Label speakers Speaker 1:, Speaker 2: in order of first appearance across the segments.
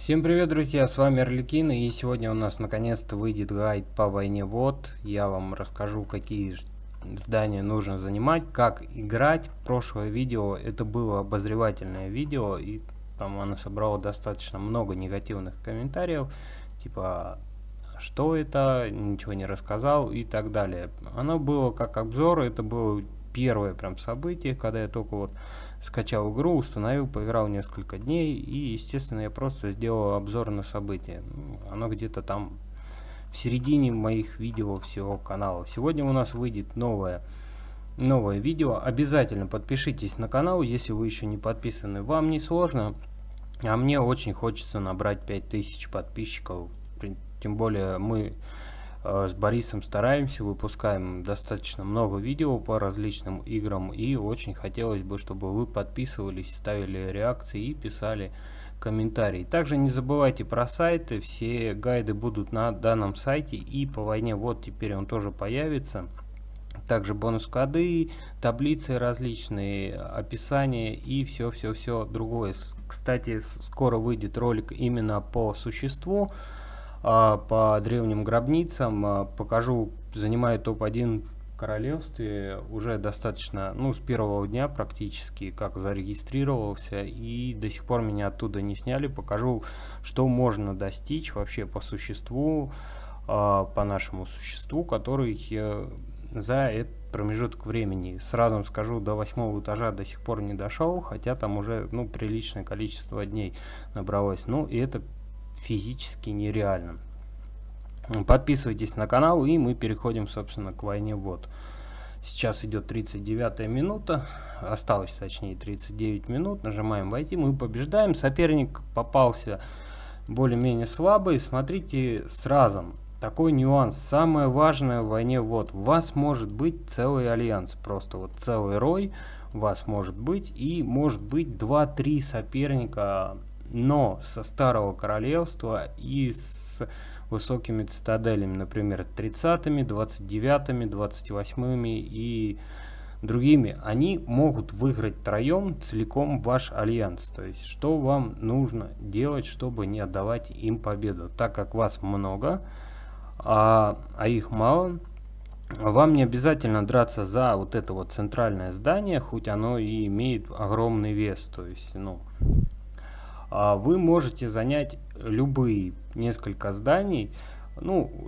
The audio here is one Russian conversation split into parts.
Speaker 1: Всем привет, друзья, с вами Арлекин, и сегодня у нас наконец-то выйдет гайд по войне ВОД. Я вам расскажу, какие здания нужно занимать, как играть. Прошлое видео, это было обозревательное видео, и там оно собрало достаточно много негативных комментариев, типа, что это, ничего не рассказал и так далее. Оно было как обзор, это было первое прям событие, когда я только вот скачал игру, установил, поиграл несколько дней, и, естественно, я просто сделал обзор на событие. Оно где-то там в середине моих видео всего канала. Сегодня у нас выйдет новое видео. Обязательно подпишитесь на канал, если вы еще не подписаны. Вам не сложно, а мне очень хочется набрать 5000 подписчиков. Тем более мы с Борисом стараемся, выпускаем достаточно много видео по различным играм, и очень хотелось бы, чтобы вы подписывались, ставили реакции и писали комментарии. Также не забывайте про сайты, все гайды будут на данном сайте, и по войне вот теперь он тоже появится. Также бонус-коды, таблицы различные, описание и все другое. Кстати, скоро выйдет ролик именно по существу. По древним гробницам покажу, занимаю топ-1 в королевстве уже достаточно, с первого дня практически, как зарегистрировался, и до сих пор меня оттуда не сняли. Покажу, что можно достичь вообще по существу, по нашему существу, который за этот промежуток времени, сразу скажу, до 8 этажа до сих пор не дошел, хотя там уже приличное количество дней набралось, и это физически нереально. Подписывайтесь на канал, и мы переходим, собственно, к войне ВОД. Сейчас идет 39-я минута, осталось точнее 39 минут, нажимаем войти, мы побеждаем. Соперник попался более-менее слабый. Смотрите сразу, такой нюанс, самое важное в войне ВОД: у вас может быть целый альянс, просто вот целый рой у вас может быть, и может быть 2-3 соперника, но со старого королевства и с высокими цитаделями, например, 30-ми, 29-ми, 28-ми и другими. Они могут выиграть троем целиком ваш альянс. То есть, что вам нужно делать, чтобы не отдавать им победу? Так как вас много, а их мало, вам не обязательно драться за вот это вот центральное здание, хоть оно и имеет огромный вес. То есть, вы можете занять любые несколько зданий,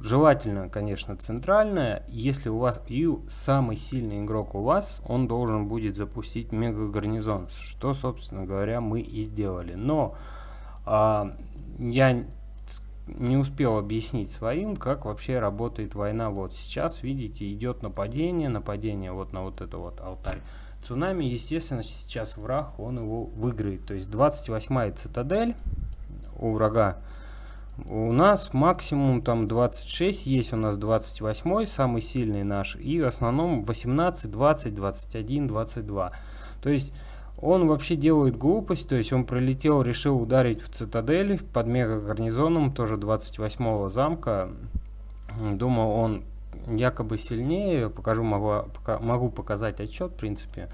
Speaker 1: желательно, конечно, центральное. Если у вас и самый сильный игрок у вас, он должен будет запустить мега-гарнизон, что, собственно говоря, мы и сделали. Но я не успел объяснить своим, как вообще работает война. Вот сейчас, видите, идет нападение вот на вот это вот алтарь. Цунами, естественно, сейчас враг, он его выиграет. То есть 28-я цитадель у врага. У нас максимум там 26, есть у нас 28-й, самый сильный наш. И в основном 18, 20, 21, 22. То есть он вообще делает глупость. То есть он прилетел, решил ударить в цитадель под мега-гарнизоном, тоже 28-го замка. Думал, он якобы сильнее, могу показать отчет, в принципе,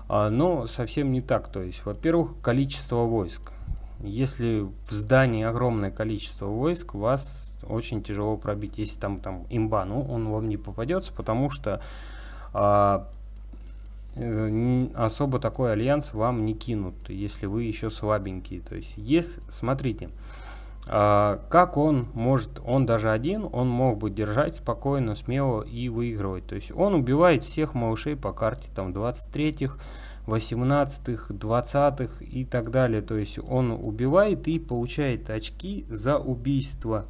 Speaker 1: но совсем не так. То есть, во-первых, количество войск. Если в здании огромное количество войск, вас очень тяжело пробить. Если там имба, он вам не попадется, потому что особо такой альянс вам не кинут, если вы еще слабенькие. То есть, смотрите, как он может, он даже один, он мог бы держать спокойно, смело и выигрывать. То есть он убивает всех малышей по карте, там 23-х, 18-х, 20-х и так далее. То есть он убивает и получает очки за убийство.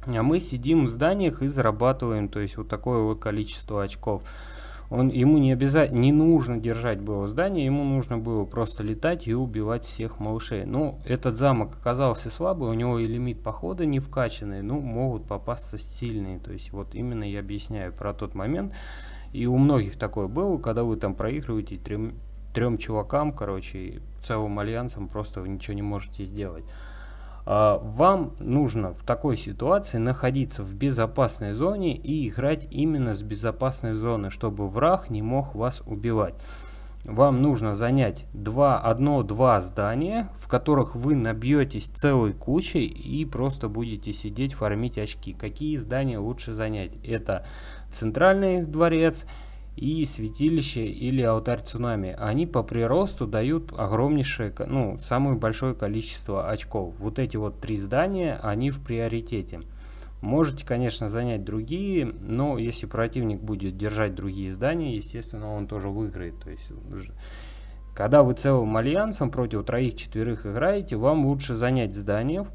Speaker 1: А мы сидим в зданиях и зарабатываем, то есть вот такое вот количество очков. Ему не нужно держать было здание, ему нужно было просто летать и убивать всех малышей. Этот замок оказался слабый, у него и лимит похода не вкачанный, могут попасться сильные. То есть вот именно я объясняю про тот момент. И у многих такое было, когда вы там проигрываете трем чувакам, целым альянсом, просто вы ничего не можете сделать. Вам нужно в такой ситуации находиться в безопасной зоне и играть именно с безопасной зоны, чтобы враг не мог вас убивать. вам нужно занять одно-два здания, в которых вы набьетесь целой кучей и просто будете сидеть фармить очки. Какие здания лучше занять? Это центральный дворец и святилище или алтарь цунами. Они по приросту дают огромнейшее, самое большое количество очков. Вот эти вот 3 здания, они в приоритете. Можете, конечно, занять другие, но если противник будет держать другие здания, естественно, он тоже выиграет. То есть, когда вы целым альянсом против 3-4 играете, вам лучше занять здание,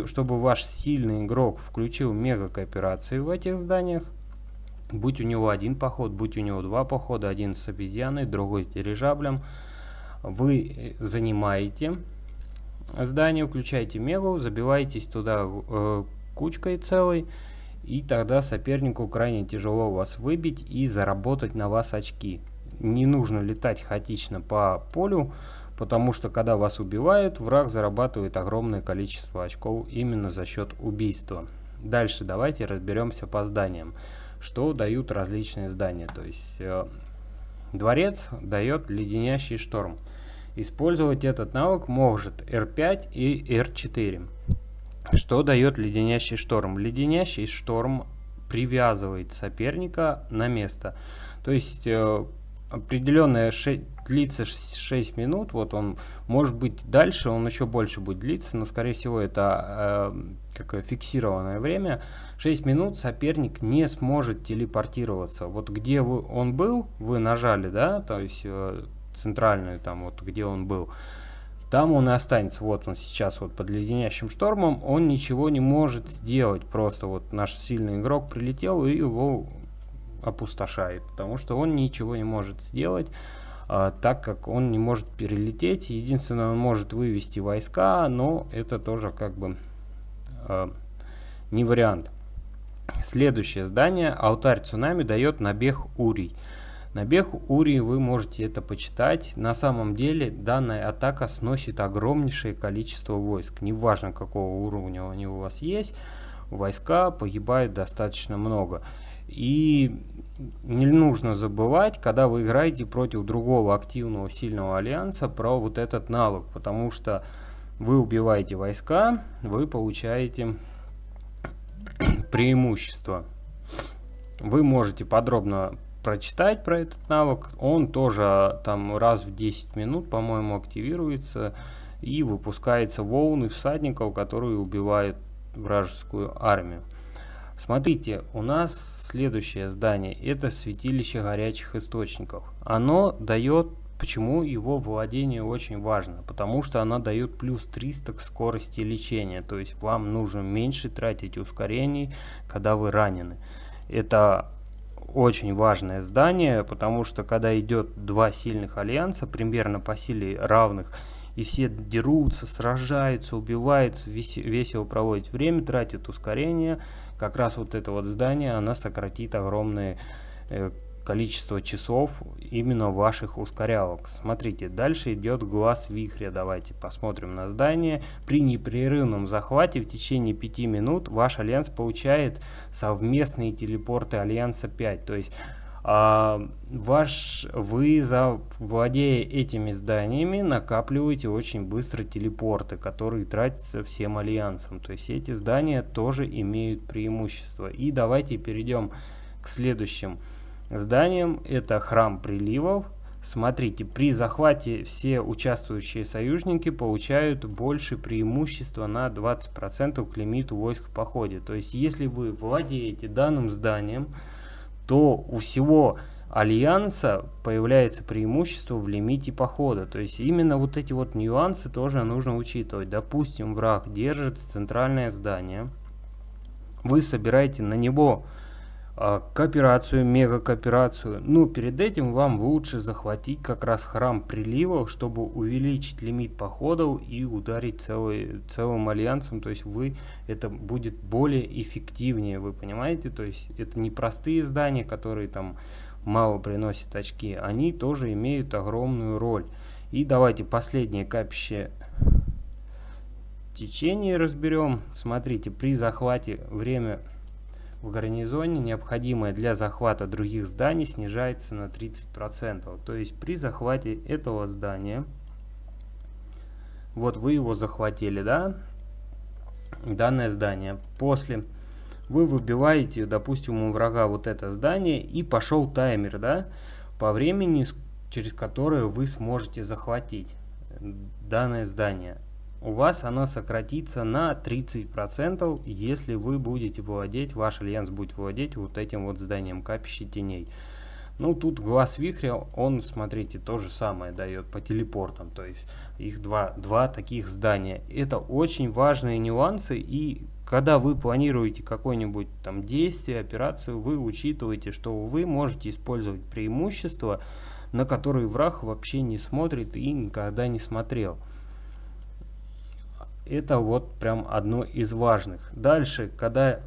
Speaker 1: чтобы ваш сильный игрок включил мега-кооперации в этих зданиях. Будь у него один поход, будь у него 2 похода, один с обезьяной, другой с дирижаблем. Вы занимаете здание, включаете мегу, забиваетесь туда кучкой целой, и тогда сопернику крайне тяжело вас выбить и заработать на вас очки. Не нужно летать хаотично по полю, потому что когда вас убивают, враг зарабатывает огромное количество очков именно за счет убийства. Дальше давайте разберемся по зданиям, что дают различные здания. То есть дворец дает леденящий шторм. Использовать этот навык может R5 и R4. Что дает леденящий шторм? Леденящий шторм привязывает соперника на место. То есть определенная длится 6 минут. Вот он может быть дальше, он еще больше будет длиться, но скорее всего это фиксированное время. 6 минут соперник не сможет телепортироваться. Вот где он был, вы нажали, да, то есть центральную, там вот где он был, там он и останется. Вот он сейчас вот под леденящим штормом, он ничего не может сделать. Просто вот наш сильный игрок прилетел и его опустошает, потому что он ничего не может сделать, так как он не может перелететь. Единственное, он может вывести войска, но это тоже как бы не вариант. Следующее здание, алтарь цунами, дает набег Урий. Набег Урии, вы можете это почитать. На самом деле данная атака сносит огромнейшее количество войск. Неважно, какого уровня они у вас есть, войска погибают достаточно много. И не нужно забывать, когда вы играете против другого активного сильного альянса, про вот этот навык. Потому что вы убиваете войска, вы получаете преимущество. Вы можете подробно прочитать про этот навык. Он тоже там раз в 10 минут, по-моему, активируется и выпускается волны всадников, которые убивают вражескую армию. Смотрите, у нас следующее здание, это святилище горячих источников. Оно дает, почему его владение очень важно, потому что она дает плюс 300 к скорости лечения, то есть вам нужно меньше тратить ускорений, когда вы ранены. Это очень важное здание, потому что когда идет 2 сильных альянса, примерно по силе равных, и все дерутся, сражаются, убиваются, весело проводят время, тратят ускорение, как раз вот это вот здание, она сократит огромное количество часов именно ваших ускорялок. Смотрите, дальше идет глаз вихря. Давайте посмотрим на здание. При непрерывном захвате в течение 5 минут ваш альянс получает совместные телепорты альянса 5. То есть вы, владея этими зданиями, накапливаете очень быстро телепорты, которые тратятся всем альянсом. То есть эти здания тоже имеют преимущество. И давайте перейдем к следующим зданиям. Это храм приливов. Смотрите, при захвате все участвующие союзники получают больше преимущества на 20% к лимиту войск в походе. То есть если вы владеете данным зданием, то у всего альянса появляется преимущество в лимите похода. То есть именно вот эти вот нюансы тоже нужно учитывать. Допустим, враг держит центральное здание, вы собираете на него кооперацию, мега-кооперацию. Но перед этим вам лучше захватить как раз храм приливов, чтобы увеличить лимит походов и ударить целым альянсом. То есть это будет более эффективнее, вы понимаете? То есть это не простые здания, которые там мало приносят очки, они тоже имеют огромную роль. И давайте последнее капище течение разберем. Смотрите, при захвате время в гарнизоне, необходимое для захвата других зданий, снижается на 30%. То есть при захвате этого здания, вот вы его захватили, да, данное здание, после вы выбиваете, допустим, у врага вот это здание, и пошел таймер, да, по времени, через которое вы сможете захватить данное здание. У вас она сократится на 30%, если вы будете владеть, ваш альянс будет владеть вот этим вот зданием капища теней. Ну, тут глаз вихря, он, смотрите, то же самое дает по телепортам, то есть их два таких здания. Это очень важные нюансы, и когда вы планируете какое-нибудь там действие, операцию, вы учитываете, что вы можете использовать преимущества, на которые враг вообще не смотрит и никогда не смотрел. Это вот прям одно из важных. Дальше, когда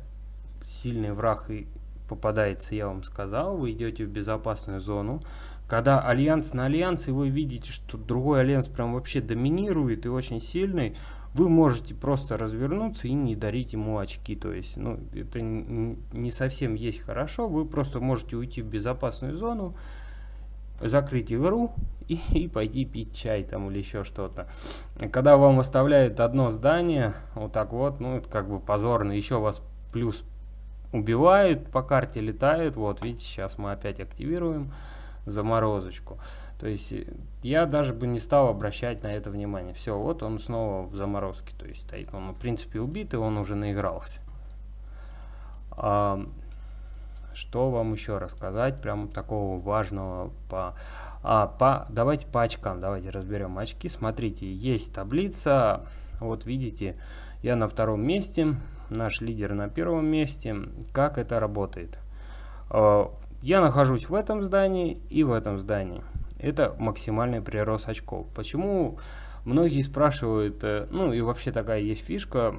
Speaker 1: сильный враг и попадается, я вам сказал, вы идете в безопасную зону. Когда альянс на альянс, и вы видите, что другой альянс прям вообще доминирует и очень сильный, вы можете просто развернуться и не дарить ему очки. То есть, ну, это не совсем есть хорошо. Вы просто можете уйти в безопасную зону, закрыть игру и пойти пить чай там или еще что-то. Когда вам оставляют одно здание, вот так вот, ну, это как бы позорно, еще вас плюс убивают, по карте летают. Вот, видите, сейчас мы опять активируем заморозочку. То есть я даже бы не стал обращать на это внимание. Все, вот он снова в заморозке, то есть стоит. Он, в принципе, убит, и он уже наигрался. Что вам еще рассказать, прям такого важного давайте по очкам, давайте разберем очки. Смотрите, есть таблица, вот видите, я на 2-м месте, наш лидер на 1-м месте. Как это работает? Я нахожусь в этом здании и в этом здании. Это максимальный прирост очков. Почему? Многие спрашивают, ну и вообще такая есть фишка.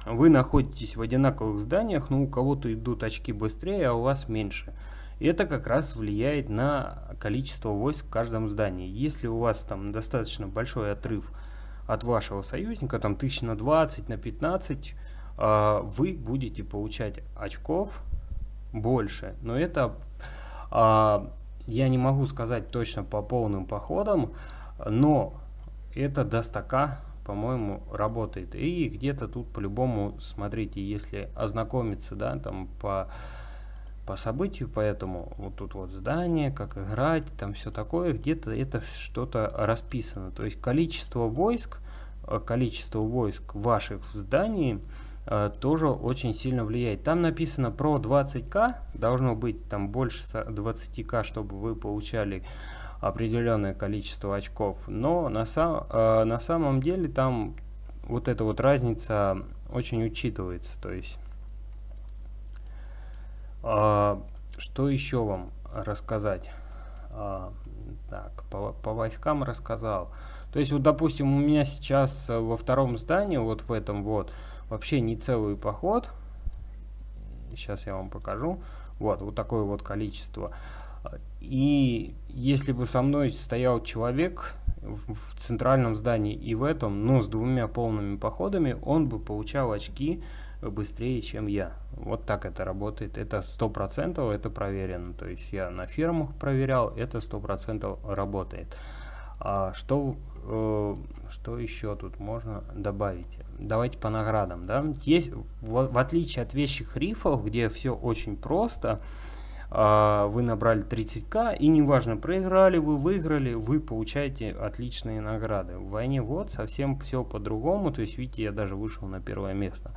Speaker 1: Вы находитесь в одинаковых зданиях, но у кого-то идут очки быстрее, а у вас меньше. И это как раз влияет на количество войск в каждом здании. Если у вас там достаточно большой отрыв от вашего союзника, там 1000 на 20, на 15, вы будете получать очков больше. Но это я не могу сказать точно по полным походам, но это до стака, по-моему, работает. И где-то тут по-любому, смотрите, если ознакомиться, да, там по событию, поэтому вот тут вот здание, как играть, там все такое, где-то это что-то расписано. То есть количество войск ваших в здании тоже очень сильно влияет. Там написано про 20к, должно быть там больше 20к, чтобы вы получали определенное количество очков, но на самом деле там вот эта вот разница очень учитывается. То есть что еще вам рассказать? Так, по войскам рассказал. То есть вот, допустим, у меня сейчас во 2-м здании, вот в этом вот, вообще не целый поход. Сейчас я вам покажу. Вот такое вот количество. И если бы со мной стоял человек в центральном здании и в этом, но с 2 полными походами, он бы получал очки быстрее, чем я. Вот так это работает. Это 100%, это проверено. То есть я на фермах проверял, это 100% работает. Что еще тут можно добавить? Давайте по наградам. Да? Есть, в отличие от вещих рифов, где все очень просто, вы набрали 30к, и неважно, проиграли вы, выиграли, вы получаете отличные награды. В войне вот совсем все по-другому. То есть, видите, я даже вышел на 1-е место.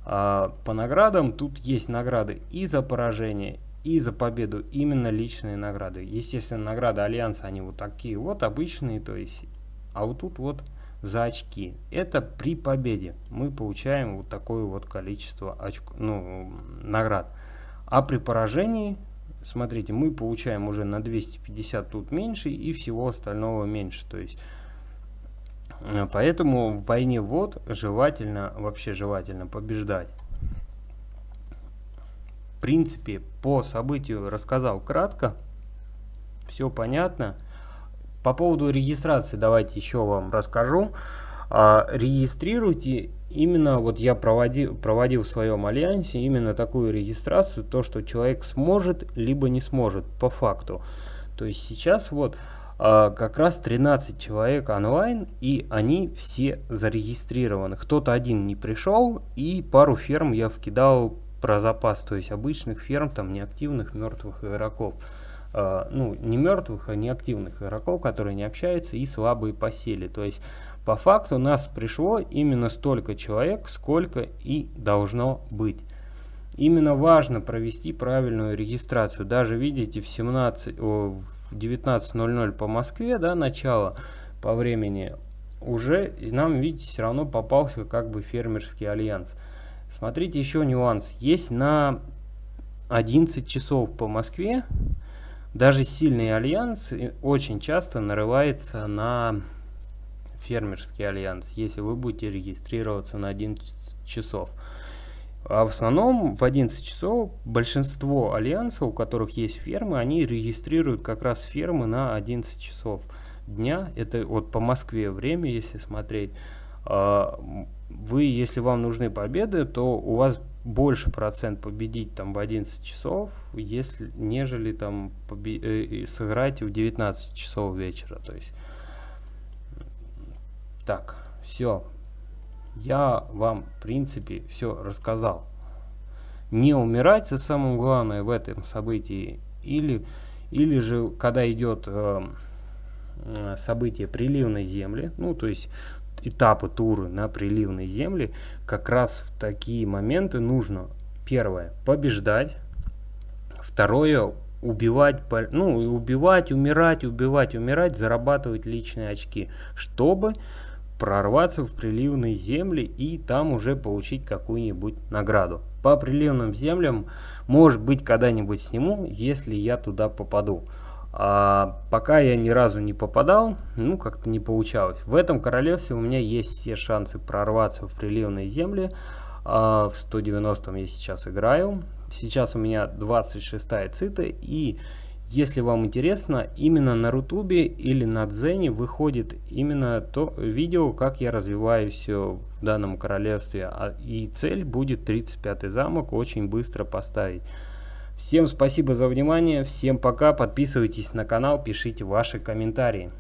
Speaker 1: По наградам тут есть награды и за поражение, и за победу, именно личные награды. Естественно, награды Альянса, они вот такие вот обычные, то есть, а вот тут вот за очки. Это при победе мы получаем вот такое вот количество наград. А при поражении, смотрите, мы получаем уже на 250 тут меньше, и всего остального меньше. То есть, поэтому в войне вот вообще желательно побеждать. В принципе, по событию рассказал кратко, все понятно. По поводу регистрации давайте еще вам расскажу. Регистрируйте именно, вот я проводил в своем альянсе именно такую регистрацию, то, что человек сможет, либо не сможет, по факту. То есть сейчас вот как раз 13 человек онлайн, и они все зарегистрированы. Кто-то один не пришел, и пару ферм я вкидал про запас, то есть обычных ферм, там неактивных мертвых игроков. Ну, не мертвых, а неактивных игроков, которые не общаются и слабые по силе. То есть по факту нас пришло именно столько человек, сколько и должно быть. Именно важно провести правильную регистрацию. Даже видите, в 19:00 по Москве, да, начало по времени, уже нам, видите, все равно попался как бы фермерский альянс. Смотрите, еще нюанс. Есть на 11 часов по Москве, даже сильный альянс очень часто нарывается на фермерский альянс, если вы будете регистрироваться на 11 часов. А в основном в 11 часов большинство альянсов, у которых есть фермы, они регистрируют как раз фермы на 11 часов дня. Это вот по Москве время, если смотреть. Вы, если вам нужны победы, то у вас больше процент победить там в 11 часов, если, нежели там сыграть в 19 часов вечера. То есть так, все. Я вам, в принципе, все рассказал. Не умирать, это самое главное в этом событии. Или же, когда идет событие приливной земли, ну, то есть этапы, туры на приливной земле, как раз в такие моменты нужно, первое, побеждать, второе, убивать, умирать, зарабатывать личные очки, чтобы прорваться в приливные земли и там уже получить какую-нибудь награду. По приливным землям, может быть, когда-нибудь сниму, если я туда попаду. Пока я ни разу не попадал, ну, как-то не получалось. В этом королевстве у меня есть все шансы прорваться в приливные земли. В 190 я сейчас играю. Сейчас у меня 26-я цита, и если вам интересно, именно на Рутубе или на Дзене выходит именно то видео, как я развиваюсь в данном королевстве. И цель будет 35-й замок очень быстро поставить. Всем спасибо за внимание, всем пока, подписывайтесь на канал, пишите ваши комментарии.